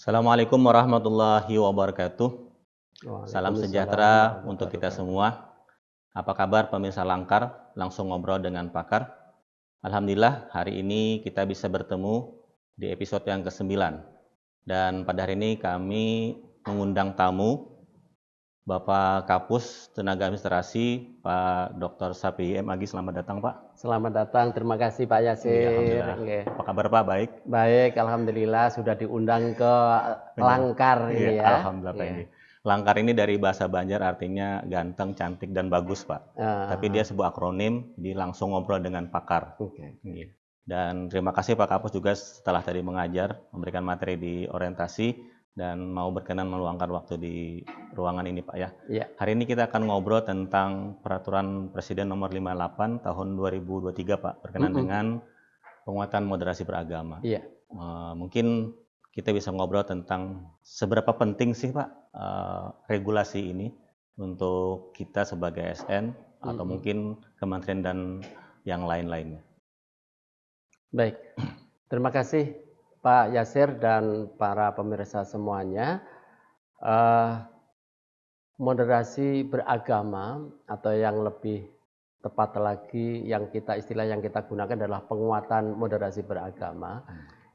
Assalamualaikum warahmatullahi wabarakatuh. Salam Waalaikumsalam sejahtera warahmatullahi untuk kita wabarakatuh. semua. Apa kabar pemirsa Langkar? Langsung ngobrol dengan pakar. Alhamdulillah hari ini kita bisa bertemu di episode yang ke-9. Dan pada hari ini kami mengundang tamu Bapak Kapus Tenaga Administrasi Pak Dr. Sapi M. Agi. Selamat datang Pak. Selamat datang, terima kasih Pak Yasir. Iya, alhamdulillah. Nggih. Apa kabar Pak? Baik. Baik, alhamdulillah sudah diundang ke Langkar ini Iya, ya. alhamdulillah Pak Iya. ini. Langkar ini dari bahasa Banjar artinya ganteng, cantik, dan bagus Pak. Tapi dia sebuah akronim, jadi langsung ngobrol dengan pakar. Oke. Iya. Dan terima kasih Pak Kapus juga setelah tadi mengajar, memberikan materi di orientasi, dan mau berkenan meluangkan waktu di ruangan ini Pak ya. Iya. Hari ini kita akan ngobrol tentang Peraturan Presiden Nomor 58 Tahun 2023 Pak, berkenaan dengan penguatan moderasi beragama. Iya. Mungkin kita bisa ngobrol tentang seberapa penting sih Pak regulasi ini untuk kita sebagai ASN atau mungkin kementerian dan yang lain-lainnya. Baik. Terima kasih Pak Yasir dan para pemirsa semuanya. Moderasi beragama atau yang lebih tepat lagi istilah yang kita gunakan adalah penguatan moderasi beragama.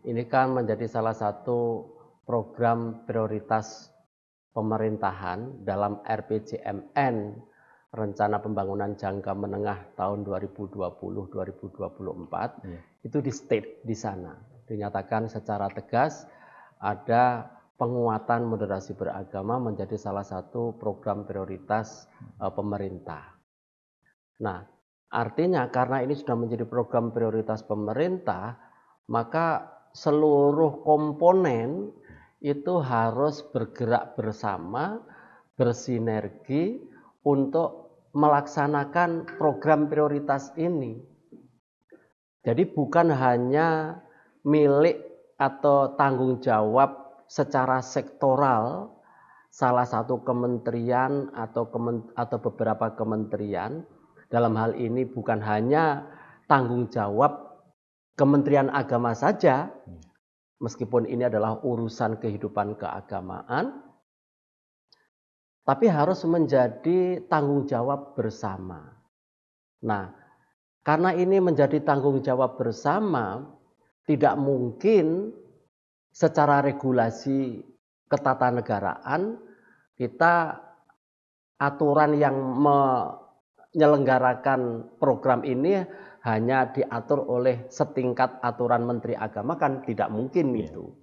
Ini kan menjadi salah satu program prioritas pemerintahan dalam RPJMN, Rencana Pembangunan Jangka Menengah tahun 2020-2024. Itu di state di sana. Dinyatakan secara tegas ada penguatan moderasi beragama menjadi salah satu program prioritas pemerintah. Nah, artinya karena ini sudah menjadi program prioritas pemerintah, maka seluruh komponen itu harus bergerak bersama, bersinergi untuk melaksanakan program prioritas ini. Jadi bukan hanya milik atau tanggung jawab secara sektoral salah satu kementerian atau beberapa kementerian. Dalam hal ini bukan hanya tanggung jawab Kementerian Agama saja, meskipun ini adalah urusan kehidupan keagamaan, tapi harus menjadi tanggung jawab bersama. Nah, karena ini menjadi tanggung jawab bersama, tidak mungkin secara regulasi ketatanegaraan kita aturan yang menyelenggarakan program ini hanya diatur oleh setingkat aturan Menteri Agama, kan tidak mungkin itu.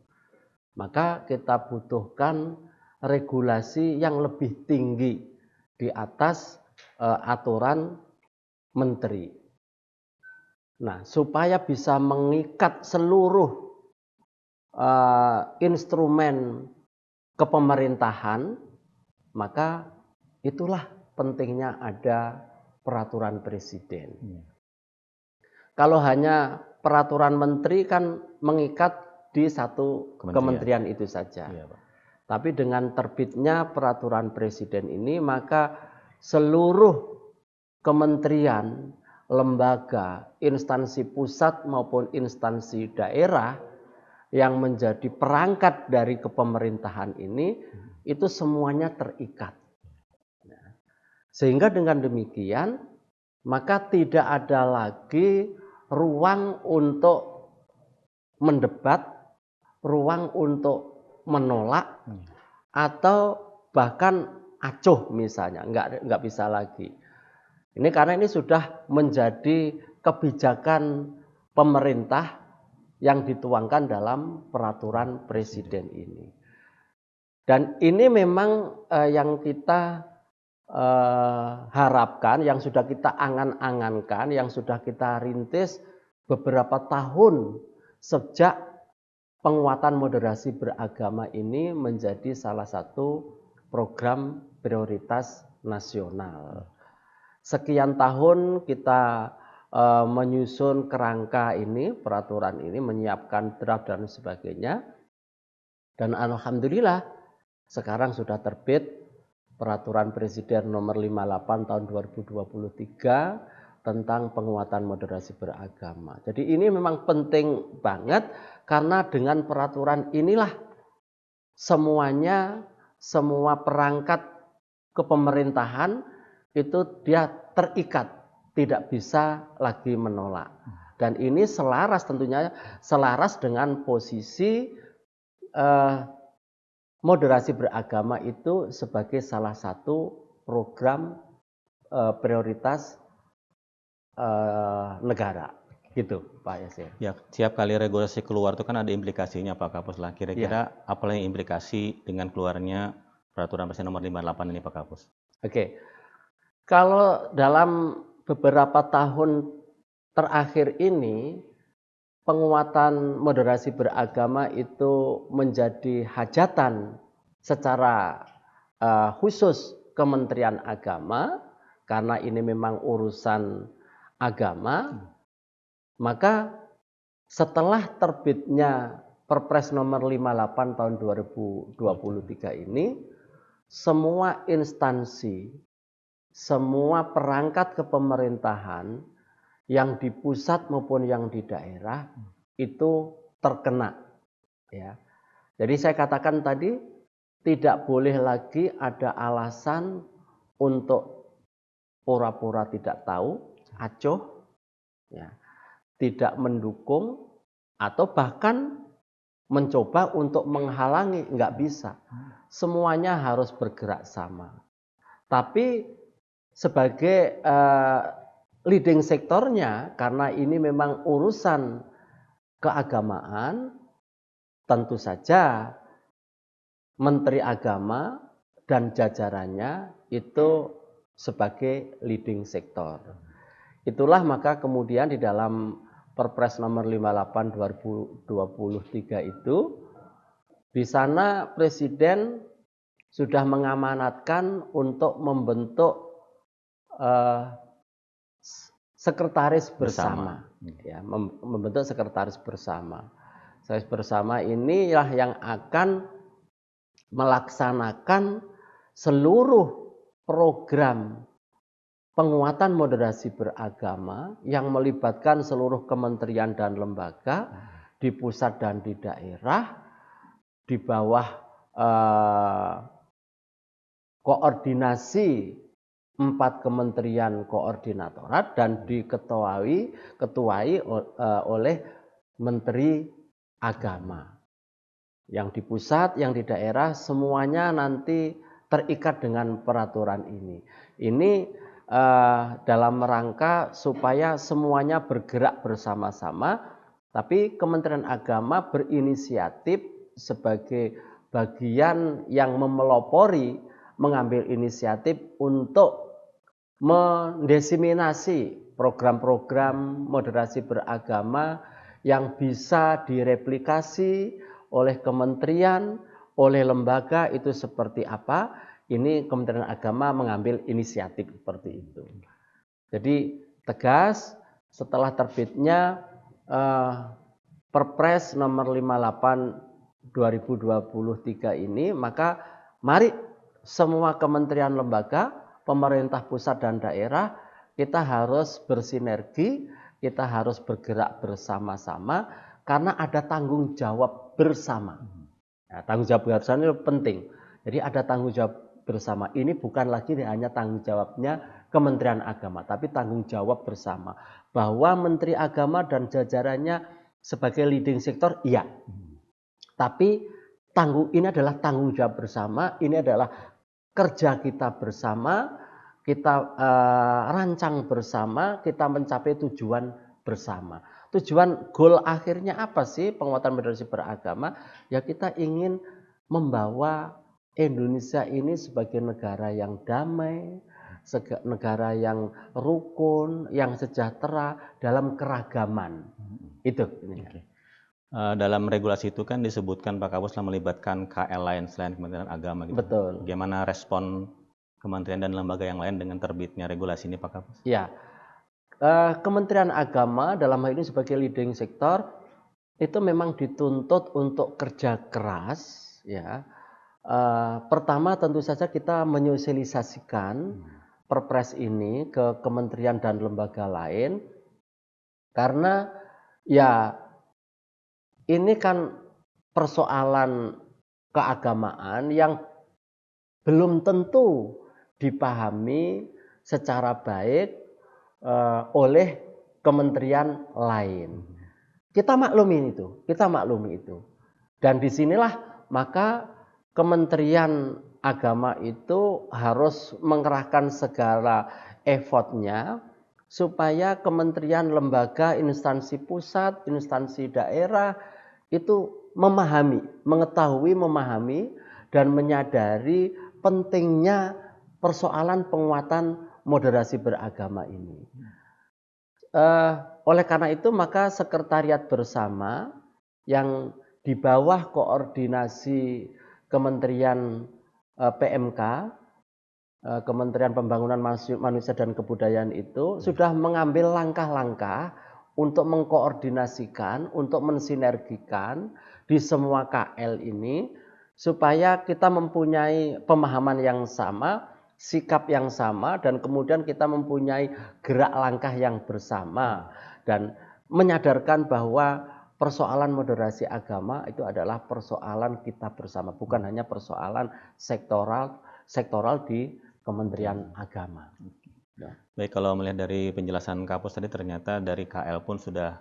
Maka kita butuhkan regulasi yang lebih tinggi di atas aturan menteri. Nah, supaya bisa mengikat seluruh instrumen kepemerintahan, maka itulah pentingnya ada peraturan presiden. Kalau hanya peraturan menteri kan mengikat di satu kementerian itu saja. Tapi dengan terbitnya peraturan presiden ini, maka seluruh kementerian, lembaga, instansi pusat maupun instansi daerah yang menjadi perangkat dari kepemerintahan ini, itu semuanya terikat. Sehingga dengan demikian, maka tidak ada lagi ruang untuk mendebat, ruang untuk menolak, atau bahkan acuh misalnya, enggak bisa lagi. Ini karena ini sudah menjadi kebijakan pemerintah yang dituangkan dalam peraturan presiden ini. Dan ini memang yang kita harapkan, yang sudah kita angan-angankan, yang sudah kita rintis beberapa tahun sejak penguatan moderasi beragama ini menjadi salah satu program prioritas nasional. Sekian tahun kita menyusun kerangka ini, peraturan ini, menyiapkan draft dan sebagainya. Dan alhamdulillah sekarang sudah terbit Peraturan Presiden Nomor 58 Tahun 2023 tentang penguatan moderasi beragama. Jadi ini memang penting banget karena dengan peraturan inilah semuanya, semua perangkat kepemerintahan itu dia terikat, tidak bisa lagi menolak. Dan ini selaras tentunya selaras dengan posisi moderasi beragama itu sebagai salah satu program prioritas negara, gitu Pak Yasir. Ya, setiap kali regulasi keluar itu kan ada implikasinya Pak Kapus lah. Kira-kira apa yang implikasi dengan keluarnya Peraturan Presiden nomor 58 ini Pak Kapus? Oke, kalau dalam beberapa tahun terakhir ini penguatan moderasi beragama itu menjadi hajatan secara khusus Kementerian Agama, karena ini memang urusan agama. Maka setelah terbitnya Perpres nomor 58 tahun 2023 ini, semua instansi, semua perangkat kepemerintahan yang di pusat maupun yang di daerah itu terkena, ya. Jadi saya katakan tadi, tidak boleh lagi ada alasan untuk pura-pura tidak tahu, acuh, ya, tidak mendukung, atau bahkan mencoba untuk menghalangi. Nggak bisa. Semuanya harus bergerak sama. Tapi sebagai leading sektornya, karena ini memang urusan keagamaan, tentu saja Menteri Agama dan jajarannya itu sebagai leading sektor. Itulah maka kemudian di dalam Perpres nomor 58 2023 itu, di sana Presiden sudah mengamanatkan untuk membentuk sekretaris bersama. Ya, membentuk sekretaris bersama. Sekretaris bersama inilah yang akan melaksanakan seluruh program penguatan moderasi beragama yang melibatkan seluruh kementerian dan lembaga di pusat dan di daerah, di bawah koordinasi 4 kementerian koordinatorat dan diketuai oleh Menteri Agama. Yang di pusat, yang di daerah, semuanya nanti terikat dengan peraturan ini. Ini dalam rangka supaya semuanya bergerak bersama-sama, tapi Kementerian Agama berinisiatif sebagai bagian yang memelopori, mengambil inisiatif untuk mendesiminasi program-program moderasi beragama yang bisa direplikasi oleh kementerian, oleh lembaga itu seperti apa. Ini Kementerian Agama mengambil inisiatif seperti itu. Jadi tegas setelah terbitnya Perpres nomor 58 2023 ini, maka mari semua kementerian lembaga, pemerintah pusat dan daerah, kita harus bersinergi, kita harus bergerak bersama-sama karena ada tanggung jawab bersama. Nah, tanggung jawab bersama itu penting. Jadi ada tanggung jawab bersama. Ini bukan lagi hanya tanggung jawabnya Kementerian Agama, tapi tanggung jawab bersama. Bahwa Menteri Agama dan jajarannya sebagai leading sektor, iya. Tapi ini adalah tanggung jawab bersama, ini adalah kerja kita bersama, kita rancang bersama, kita mencapai tujuan bersama. Tujuan goal akhirnya apa sih penguatan moderasi beragama? Ya kita ingin membawa Indonesia ini sebagai negara yang damai, negara yang rukun, yang sejahtera dalam keragaman. Itu. Okay. Dalam regulasi itu kan disebutkan Pak Kapus telah melibatkan KL lain selain Kementerian Agama. Gitu. Betul. Bagaimana respon kementerian dan lembaga yang lain dengan terbitnya regulasi ini Pak Kapus? Ya, Kementerian Agama dalam hal ini sebagai leading sektor itu memang dituntut untuk kerja keras, ya. Pertama tentu saja kita menyosialisasikan Perpres ini ke kementerian dan lembaga lain, karena ya ini kan persoalan keagamaan yang belum tentu dipahami secara baik oleh kementerian lain. Kita maklumi itu. Dan disinilah maka Kementerian Agama itu harus mengerahkan segala effortnya supaya kementerian, lembaga, instansi pusat, instansi daerah itu mengetahui, memahami, dan menyadari pentingnya persoalan penguatan moderasi beragama ini. Oleh karena itu maka sekretariat bersama yang di bawah koordinasi Kementerian PMK, Kementerian Pembangunan Manusia dan Kebudayaan itu sudah mengambil langkah-langkah untuk mengkoordinasikan, untuk mensinergikan di semua KL ini supaya kita mempunyai pemahaman yang sama, sikap yang sama, dan kemudian kita mempunyai gerak langkah yang bersama dan menyadarkan bahwa persoalan moderasi agama itu adalah persoalan kita bersama, bukan hanya persoalan sektoral di Kementerian Agama. Baik, kalau melihat dari penjelasan Kapus tadi ternyata dari KL pun sudah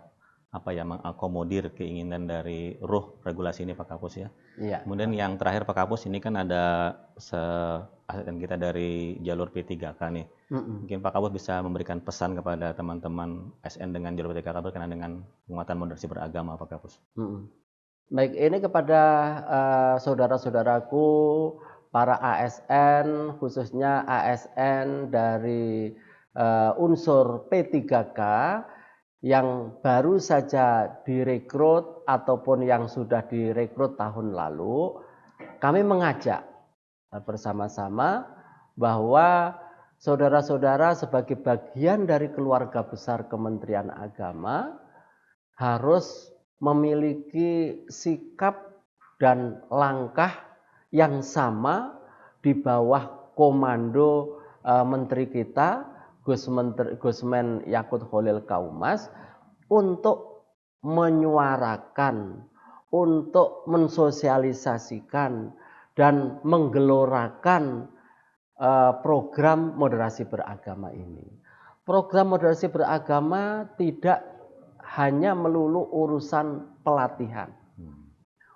mengakomodir keinginan dari ruh regulasi ini Pak Kapus ya. Iya. Kemudian yang terakhir Pak Kapus, ini kan ada asisten kita dari jalur P3K nih. Mungkin Pak Kapus bisa memberikan pesan kepada teman-teman SN dengan jalur P3K berkenaan dengan penguatan moderasi beragama Pak Kapus. Baik, ini kepada saudara-saudaraku para ASN, khususnya ASN dari unsur P3K yang baru saja direkrut ataupun yang sudah direkrut tahun lalu, kami mengajak bersama-sama bahwa saudara-saudara sebagai bagian dari keluarga besar Kementerian Agama harus memiliki sikap dan langkah yang sama di bawah komando Menteri kita, Gusmen Yakut Khalil Kaumas, untuk menyuarakan, untuk mensosialisasikan dan menggelorakan program moderasi beragama ini. Program moderasi beragama tidak hanya melulu urusan pelatihan.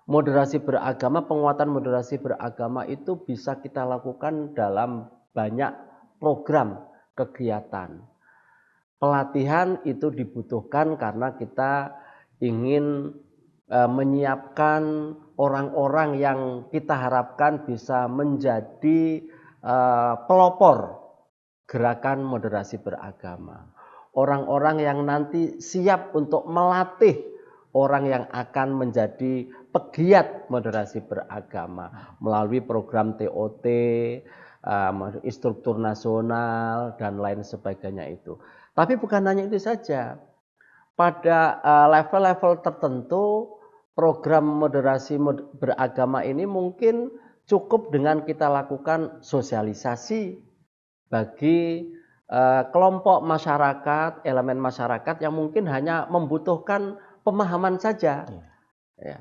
Moderasi beragama, penguatan moderasi beragama itu bisa kita lakukan dalam banyak program kegiatan. Pelatihan itu dibutuhkan karena kita ingin menyiapkan orang-orang yang kita harapkan bisa menjadi pelopor gerakan moderasi beragama. Orang-orang yang nanti siap untuk melatih orang yang akan menjadi pegiat moderasi beragama melalui program TOT, instruktur nasional, dan lain sebagainya itu. Tapi bukan hanya itu saja. Pada level-level tertentu, program moderasi beragama ini mungkin cukup dengan kita lakukan sosialisasi bagi kelompok masyarakat, elemen masyarakat yang mungkin hanya membutuhkan pemahaman saja. Ya.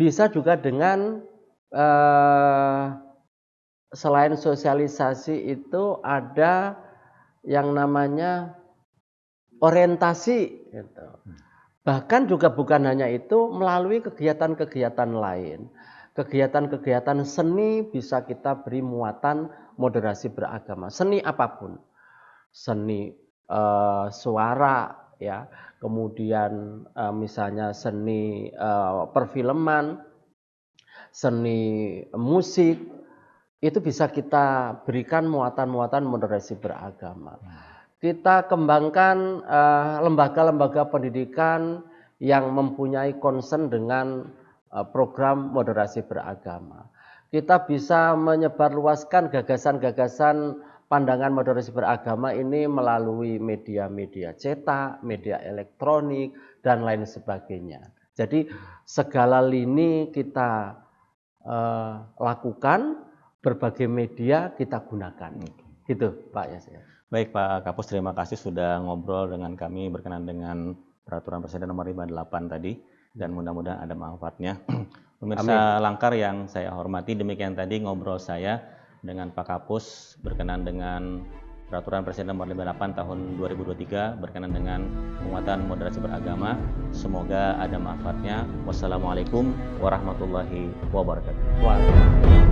Bisa juga dengan selain sosialisasi itu ada yang namanya orientasi. Gitu. Bahkan juga bukan hanya itu, melalui kegiatan-kegiatan lain. Kegiatan-kegiatan seni bisa kita beri muatan moderasi beragama. Seni apapun. Seni suara, ya, kemudian misalnya seni perfilman, seni musik, itu bisa kita berikan muatan-muatan moderasi beragama. Kita kembangkan lembaga-lembaga pendidikan yang mempunyai concern dengan program moderasi beragama. Kita bisa menyebarluaskan gagasan-gagasan pandangan moderasi beragama ini melalui media-media cetak, media elektronik, dan lain sebagainya. Jadi segala lini kita lakukan, berbagai media kita gunakan. Gitu Pak Yasir. Baik Pak Kapus, terima kasih sudah ngobrol dengan kami berkenaan dengan Peraturan Presiden Nomor 58 tadi. dan mudah-mudahan ada manfaatnya. Pemirsa Langkar yang saya hormati, demikian tadi ngobrol saya dengan Pak Kapus berkenan dengan Peraturan Presiden Nomor 58 Tahun 2023 berkenan dengan penguatan moderasi beragama. Semoga ada manfaatnya. Wassalamualaikum warahmatullahi wabarakatuh. Waalaikumsalam.